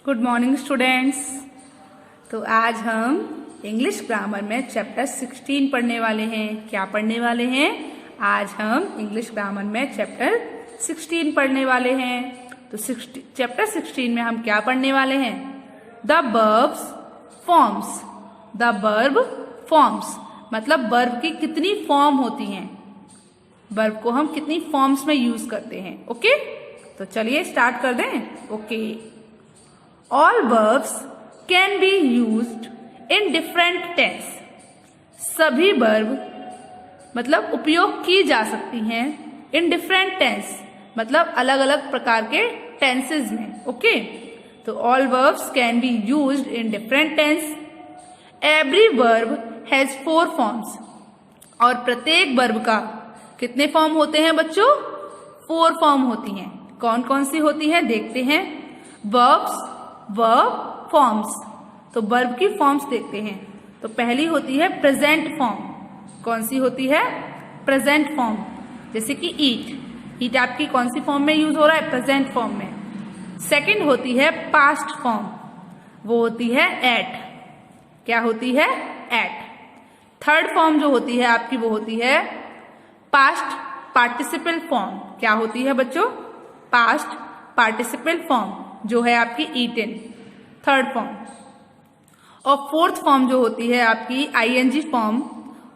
Good morning students. तो आज हम इंग्लिश ग्रामर में चैप्टर 16 पढ़ने वाले हैं। क्या पढ़ने वाले हैं? आज हम इंग्लिश ग्रामर में चैप्टर 16 पढ़ने वाले हैं। तो चैप्टर 16 में हम क्या पढ़ने वाले हैं? The verbs forms. The verb forms मतलब वर्ब की कितनी फॉर्म होती हैं, वर्ब को हम कितनी फॉर्म्स में यूज करते हैं। ओके, तो चलिए स्टार्ट कर दें। Okay, all verbs can be used in different tense. सभी वर्ब मतलब उपयोग की जा सकती हैं इन डिफरेंट टेंस मतलब अलग अलग प्रकार के टेंसेज में। ओके, तो all verbs can be used in different tense. Every verb has 4 forms. और प्रत्येक वर्ब का कितने फॉर्म होते हैं बच्चों? 4 फॉर्म होती हैं। कौन कौन सी होती है देखते हैं। Verbs, verb, forms. तो वर्ब की फॉर्म्स देखते हैं। तो पहली होती है प्रेजेंट फॉर्म। कौन सी होती है? Present form. जैसे कि ईट। ईट आपकी कौन सी फॉर्म में यूज हो रहा है? प्रेजेंट फॉर्म में। सेकंड होती है पास्ट फॉर्म, वो होती है एट। क्या होती है? एट। थर्ड फॉर्म जो होती है आपकी वो होती है पास्ट पार्टिसिपल फॉर्म। क्या होती है बच्चों? पास्ट पार्टिसिपल फॉर्म जो है आपकी ईटन, थर्ड फॉर्म। और फोर्थ फॉर्म जो होती है आपकी आईएनजी फॉर्म,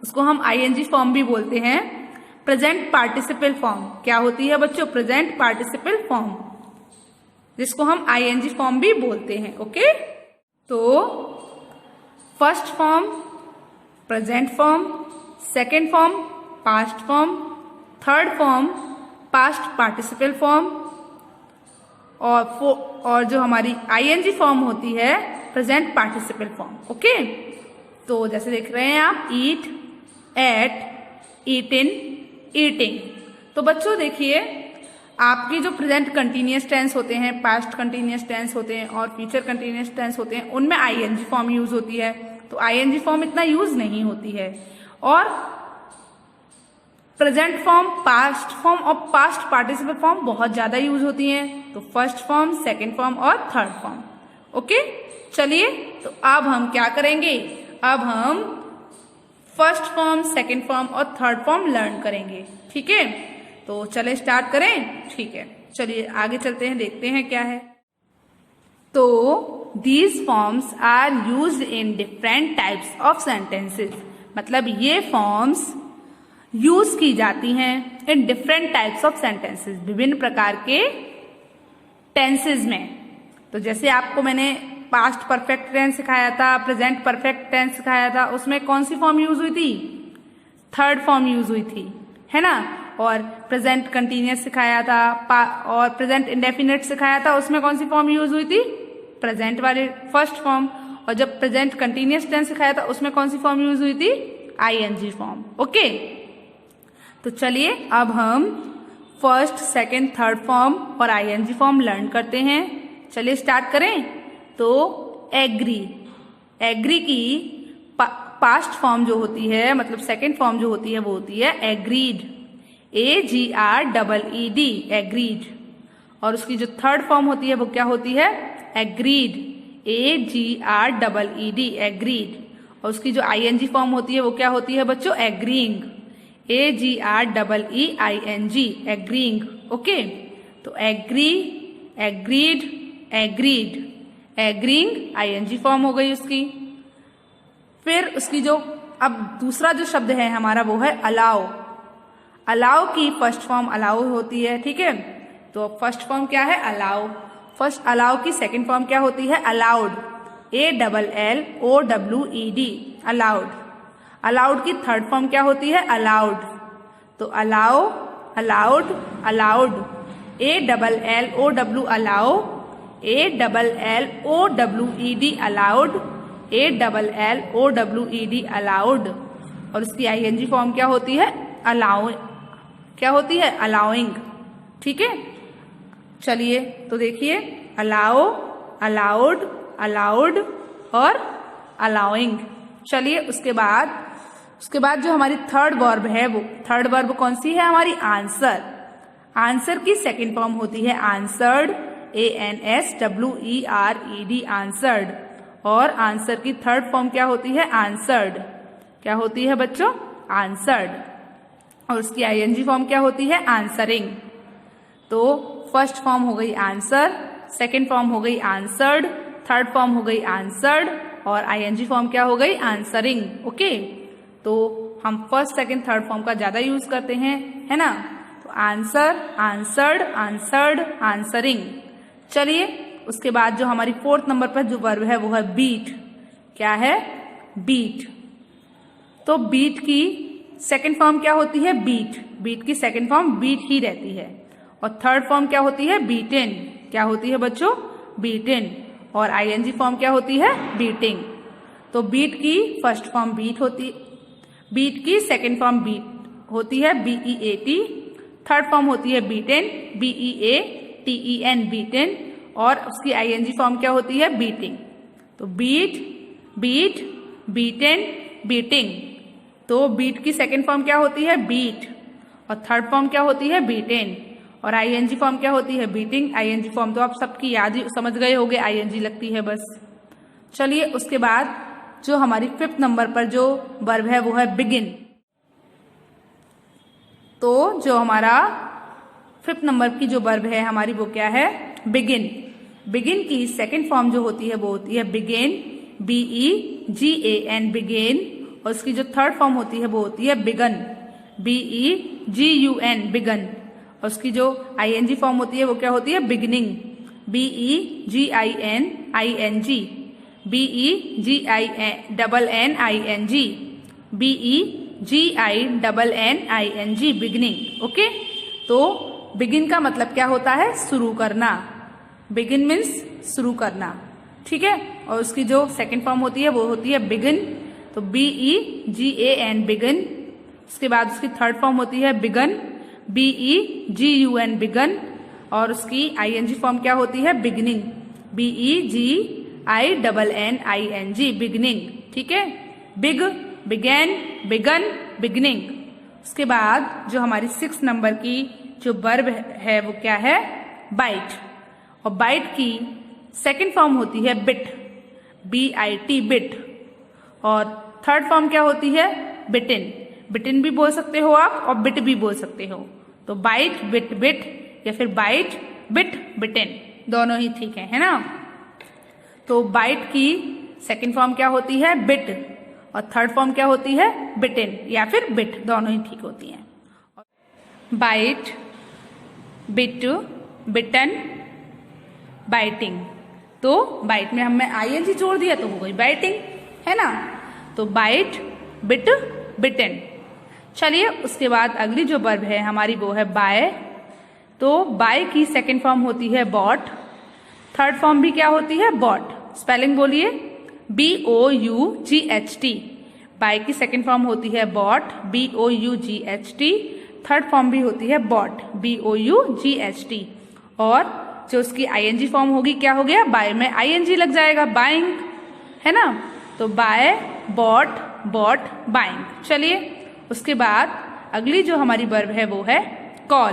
उसको हम आईएनजी फॉर्म भी बोलते हैं, प्रेजेंट पार्टिसिपल फॉर्म। क्या होती है बच्चों? प्रेजेंट पार्टिसिपल फॉर्म, जिसको हम आईएनजी फॉर्म भी बोलते हैं। ओके, तो first form present form, second form past form, third form past participle form, और जो हमारी आईएनजी फॉर्म होती है प्रेजेंट पार्टिसिपल फॉर्म। ओके, तो जैसे देख रहे हैं आप, ईट, एट, ईटिन, ईटिंग। तो बच्चों देखिए, आपकी जो प्रेजेंट कंटिन्यूअस टेंस होते हैं, पास्ट कंटिन्यूअस टेंस होते हैं और फ्यूचर कंटिन्यूअस टेंस होते हैं, उनमें आईएनजी फॉर्म यूज होती है। तो आईएनजी फॉर्म इतना यूज नहीं होती है। और प्रेजेंट फॉर्म, पास्ट फॉर्म और पास्ट पार्टिसिपल फॉर्म बहुत ज्यादा यूज होती हैं। तो फर्स्ट फॉर्म, सेकेंड फॉर्म और थर्ड फॉर्म। ओके, चलिए तो अब हम क्या करेंगे? अब हम फर्स्ट फॉर्म, सेकेंड फॉर्म और थर्ड फॉर्म लर्न करेंगे। ठीक है, तो चले स्टार्ट करें। ठीक है, चलिए आगे चलते हैं, देखते हैं क्या है। तो these forms are used in different types of sentences. मतलब ये फॉर्म्स यूज की जाती हैं in different types of sentences, विभिन्न प्रकार के टेंसेज में। तो जैसे आपको मैंने पास्ट परफेक्ट टेंस सिखाया था, प्रेजेंट परफेक्ट टेंस सिखाया था, उसमें कौन सी फॉर्म यूज हुई थी? थर्ड फॉर्म यूज हुई थी, है ना। और प्रेजेंट कंटिन्यूअस सिखाया था और प्रेजेंट इंडेफिनिट सिखाया था, उसमें कौन सी फॉर्म यूज हुई थी? प्रेजेंट वाली फर्स्ट फॉर्म। और जब प्रेजेंट कंटिन्यूअस टेंस सिखाया था, उसमें कौन सी फॉर्म यूज हुई थी? ING form. ओके, तो चलिए अब हम फर्स्ट, सेकेंड, थर्ड फॉर्म और आईएनजी फॉर्म लर्न करते हैं। चलिए स्टार्ट करें। तो एग्री, एग्री की पास्ट फॉर्म जो होती है, मतलब सेकेंड फॉर्म जो होती है, वो होती है एग्रीड, AGREED, एग्रीड। और उसकी जो थर्ड फॉर्म होती है वो क्या होती है? Agreed, AGREED, agreed. और उसकी जो आईएनजी फॉर्म होती है वो क्या होती है बच्चों? Agreeing, AGREEING, agreeing. ओके, तो agree, agreed, agreed, agreeing ING form हो गई उसकी। फिर उसकी जो अब दूसरा जो शब्द है हमारा वो है अलाउ। अलाउ की फर्स्ट फॉर्म अलाउ होती है। ठीक है, तो फर्स्ट फॉर्म क्या है? अलाउ। फर्स्ट अलाउ की सेकंड फॉर्म क्या होती है? Allowed, ALLOWED, allowed. अलाउड की थर्ड फॉर्म क्या होती है? अलाउड। तो allow, allowed, allowed, ALLOW, allow, ALLOWED, allowed, ALLOWED, allowed. और उसकी आईएनजी फॉर्म क्या होती है? अलाउ, क्या होती है? अलाउइंग। ठीक है, चलिए तो देखिए, अलाउ, अलाउड, अलाउड और अलाउइंग। चलिए उसके बाद जो हमारी थर्ड वर्ब है, वो थर्ड वर्ब कौन सी है हमारी? आंसर। आंसर की सेकंड फॉर्म होती है आंसर्ड, ANSWERED आंसर्ड। और आंसर की थर्ड फॉर्म क्या होती है? आंसर्ड। क्या होती है बच्चों? आंसर्ड। और उसकी ING फॉर्म क्या होती है? आंसरिंग। तो फर्स्ट फॉर्म हो गई आंसर, सेकेंड फॉर्म हो गई आंसर्ड, थर्ड फॉर्म हो गई आंसर्ड और ING फॉर्म क्या हो गई? आंसरिंग। ओके, तो हम फर्स्ट सेकेंड थर्ड फॉर्म का ज्यादा यूज करते हैं, है ना? तो आंसर, आंसर्ड, आंसर्ड, आंसरिंग। चलिए उसके बाद जो हमारी फोर्थ नंबर पर जो वर्ब है वो है बीट। क्या है? बीट। तो बीट की सेकेंड फॉर्म क्या होती है? बीट। बीट की सेकेंड फॉर्म बीट ही रहती है। और थर्ड फॉर्म क्या होती है? बीटेन। क्या होती है बच्चों? बीटेन। और ING फॉर्म क्या होती है? बीटिंग। तो बीट की फर्स्ट फॉर्म बीट होती, बीट की सेकेंड फॉर्म बीट होती है BEAT, थर्ड फॉर्म होती है बीटेन BEATEN बीटेन और उसकी ING फॉर्म क्या होती है? बीटिंग। तो बीट, बीट, बीटेन, बीटिंग। तो बीट की सेकेंड फॉर्म क्या होती है? बीट। और थर्ड फॉर्म क्या होती है? बीटेन। और ING फॉर्म क्या होती है? बीटिंग। ING फॉर्म तो आप सबकी याद ही समझ गए होंगे, ING लगती है बस। चलिए उसके बाद जो हमारी फिफ्थ नंबर पर जो वर्ब है वो है बिगिन। तो जो हमारा फिफ्थ नंबर की जो वर्ब है हमारी वो क्या है? बिगिन। बिगिन की सेकेंड फॉर्म जो होती है वो होती है बिगेन BEGAN बिगेन। और उसकी जो थर्ड फॉर्म होती है वो होती है बिगन BEGUN बिगन। और उसकी जो ING फॉर्म होती है वो क्या होती है? Beginning BEGINING BEGINNING beginning. Okay, तो बिगिन का मतलब क्या होता है? शुरू करना। बिगिन मीन्स शुरू करना, ठीक है। और उसकी जो सेकेंड फॉर्म होती है वो होती है बिगिन, तो BEGAN बिगिन। उसके बाद उसकी थर्ड फॉर्म होती है बिगन BEGUN बिगन। और उसकी ING फॉर्म क्या होती है? बिगनिंग BEGINNING बिगनिंग, ठीक है। बिग, बिगैन, बिगन, बिगनिंग। उसके बाद जो हमारी 6 नंबर की जो वर्ब है वो क्या है? बाइट। और बाइट की सेकेंड फॉर्म होती है बिट BIT बिट। और थर्ड फॉर्म क्या होती है? बिटिन। बिटिन भी बोल सकते हो आप और बिट भी बोल सकते हो। तो बाइट, बिट, बिट या फिर बाइट, बिट, बिटिन, दोनों ही ठीक है ना? तो बाइट की सेकेंड फॉर्म क्या होती है? बिट। और थर्ड फॉर्म क्या होती है? बिटिन या फिर बिट, दोनों ही ठीक होती हैं। बाइट, बिट, बिटन, बाइटिंग। तो बाइट में हमने ING जोड़ दिया तो हो गई बाइटिंग, है ना? तो बाइट, बिट, बिटन। चलिए उसके बाद अगली जो वर्ब है हमारी वो है बाय। तो बाय की सेकेंड फॉर्म होती है बॉट, थर्ड फॉर्म भी क्या होती है? बॉट। स्पेलिंग बोलिए, BOUGHT। बाय की सेकेंड फॉर्म होती है बॉट BOUGHT, थर्ड फॉर्म भी होती है बॉट BOUGHT। और जो उसकी ING फॉर्म होगी क्या हो गया? बाय में ING लग जाएगा, बाइंग, है ना? तो बाय, बॉट, बॉट, बाइंग। चलिए उसके बाद अगली जो हमारी वर्ब है वो है कॉल।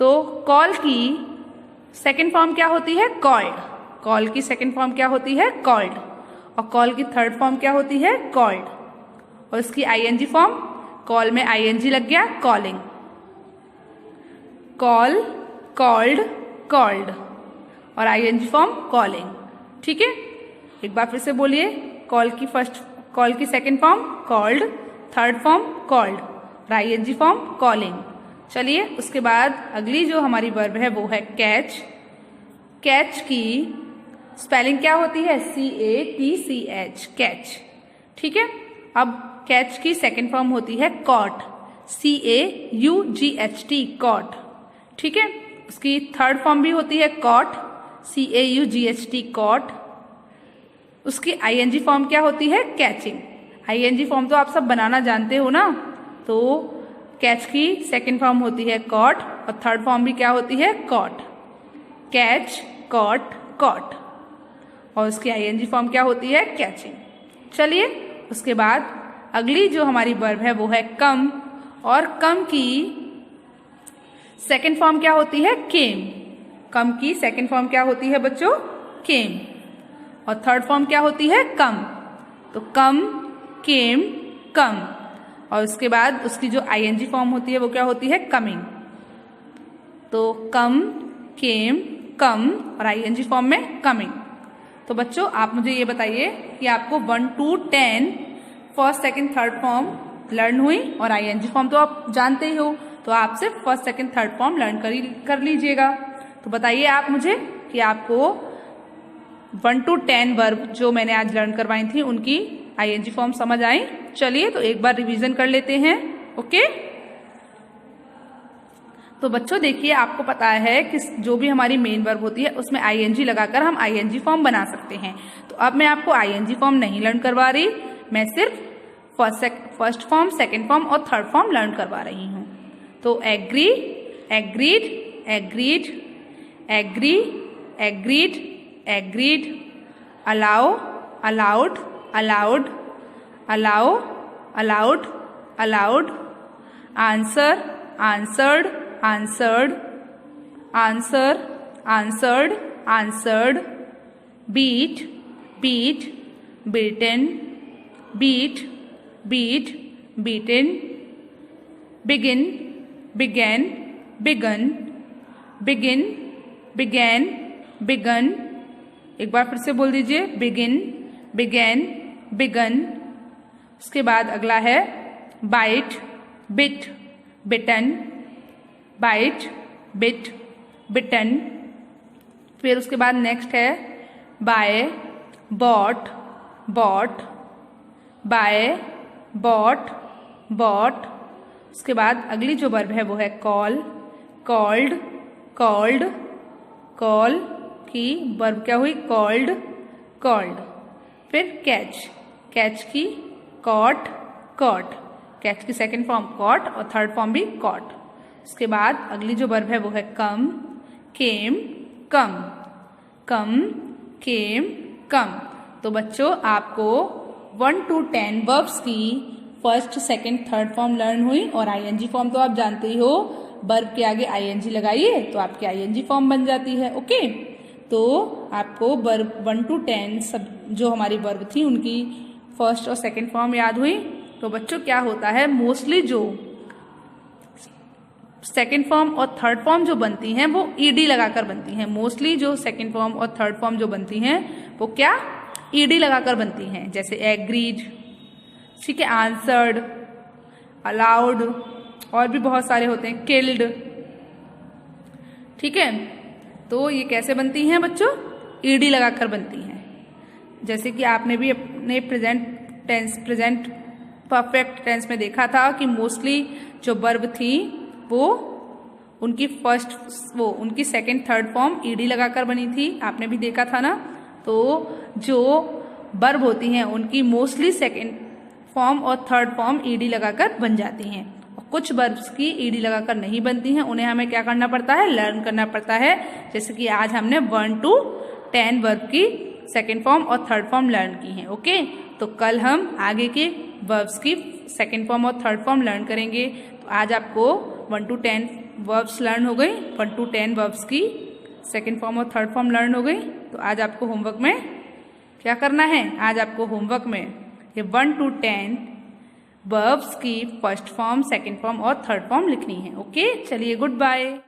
तो कॉल की सेकेंड फॉर्म क्या होती है? कॉल्ड। कॉल की सेकेंड फॉर्म क्या होती है? कॉल्ड। और कॉल की थर्ड फॉर्म क्या होती है? कॉल्ड। और इसकी ING फॉर्म, कॉल में ING लग गया, कॉलिंग। कॉल, कॉल्ड, कॉल्ड और ING फॉर्म कॉलिंग, ठीक है। एक बार फिर से बोलिए, कॉल की second form called, third form called और ING फॉर्म कॉलिंग। चलिए उसके बाद अगली जो हमारी वर्ब है वो है कैच। कैच की स्पेलिंग क्या होती है? CATCH, कैच, ठीक है। अब कैच की सेकेंड फॉर्म होती है कॉट CAUGHT, कॉट, ठीक है। उसकी थर्ड फॉर्म भी होती है कॉट CAUGHT, कॉट। उसकी ING फॉर्म क्या होती है? कैचिंग। ING फॉर्म तो आप सब बनाना जानते हो ना। तो कैच की सेकेंड फॉर्म होती है कॉट और थर्ड फॉर्म भी क्या होती है? कॉट। कैच, कॉट, कॉट और उसकी ING फॉर्म क्या होती है? कैचिंग। चलिए उसके बाद अगली जो हमारी वर्ब है वो है कम। और कम की सेकेंड फॉर्म क्या होती है? केम। कम की सेकेंड फॉर्म क्या होती है बच्चों? केम। और थर्ड फॉर्म क्या होती है? कम। तो कम, केम, कम। और उसके बाद उसकी जो आईएनजी फॉर्म होती है वो क्या होती है? कमिंग। तो कम, केम, कम और आईएनजी फॉर्म में कमिंग। तो बच्चों आप मुझे ये बताइए कि आपको 1 to 10 first, second, third form learn हुई और आईएनजी फॉर्म तो आप जानते ही हो, तो आप सिर्फ first, second, third form learn कर लीजिएगा। तो बताइए आप मुझे कि आपको 1 to 10 वर्ब जो मैंने आज लर्न करवाई थी उनकी आईएनजी फॉर्म समझ आई? चलिए तो एक बार रिवीजन कर लेते हैं। ओके, तो बच्चों देखिए आपको पता है कि जो भी हमारी मेन वर्ब होती है उसमें आईएनजी लगाकर हम आईएनजी फॉर्म बना सकते हैं। तो अब मैं आपको आईएनजी फॉर्म नहीं लर्न करवा रही, मैं सिर्फ फर्स्ट फॉर्म, सेकेंड फॉर्म और थर्ड फॉर्म लर्न करवा रही हूँ। तो agree, agreed, agreed, agree, agreed, agreed, allow, allowed, allowed, allow, allowed, allowed, answer, answered, answered, answer, answered, answered, beat, beat, beaten, beat, beat, beaten, begin, began, begun, begin, began, begun। एक बार फिर से बोल दीजिए, begin, began, begun। उसके बाद अगला है bite, bit, bitten, bite, bit, bitten. फिर उसके बाद नेक्स्ट है buy, bought, bought, buy, bought, bought. उसके बाद अगली जो वर्ब है वो है कॉल, कॉल्ड, कॉल्ड, कॉल की वर्ब क्या हुई? Called, called. फिर कैच, कैच की कॉट, कॉट, कैच की सेकेंड फॉर्म कॉट और थर्ड फॉर्म भी कॉट। उसके बाद अगली जो वर्ब है वो है कम, केम, कम, कम, केम, कम। तो बच्चों आपको 1 to 10 वर्ब्स की first, second, third form learn हुई और आईएनजी फॉर्म तो आप जानते ही हो, वर्ब के आगे आईएनजी लगाइए तो आपकी आईएनजी फॉर्म बन जाती है। ओके, तो आपको वर्ब 1 to 10 सब जो हमारी वर्ब थी उनकी फर्स्ट और सेकंड फॉर्म याद हुई। तो बच्चों क्या होता है, मोस्टली जो सेकेंड फॉर्म और थर्ड फॉर्म जो बनती हैं वो ईडी लगाकर बनती हैं। मोस्टली जो सेकेंड फॉर्म और थर्ड फॉर्म जो बनती हैं वो क्या? ईडी लगाकर बनती हैं। जैसे एग्रीड, ठीक है, आंसर्ड, अलाउड और भी बहुत सारे होते हैं, किल्ड। ठीक है, तो ये कैसे बनती हैं बच्चों? ईडी लगाकर बनती हैं। जैसे कि आपने भी अपने प्रेजेंट परफेक्ट टेंस में देखा था कि मोस्टली जो वर्ब थी वो उनकी उनकी सेकंड, थर्ड फॉर्म ईडी लगाकर बनी थी, आपने भी देखा था ना। तो जो वर्ब होती हैं उनकी मोस्टली सेकंड फॉर्म और थर्ड फॉर्म ईडी लगाकर बन जाती हैं। और कुछ वर्ब्स की ईडी लगाकर नहीं बनती हैं, उन्हें हमें क्या करना पड़ता है? लर्न करना पड़ता है। जैसे कि आज हमने 1 to 10 वर्ब की सेकेंड फॉर्म और थर्ड फॉर्म लर्न की हैं। ओके, तो कल हम आगे के वर्ब्स की सेकेंड फॉर्म और थर्ड फॉर्म लर्न करेंगे। तो आज आपको 1 to 10 वर्ब्स लर्न हो गई, 1 to 10 वर्ब्स की सेकेंड फॉर्म और थर्ड फॉर्म लर्न हो गई। तो आज आपको होमवर्क में क्या करना है? आज आपको होमवर्क में ये 1 to 10 वर्ब्स की फर्स्ट फॉर्म, सेकेंड फॉर्म और थर्ड फॉर्म लिखनी है। ओके, चलिए गुड बाय।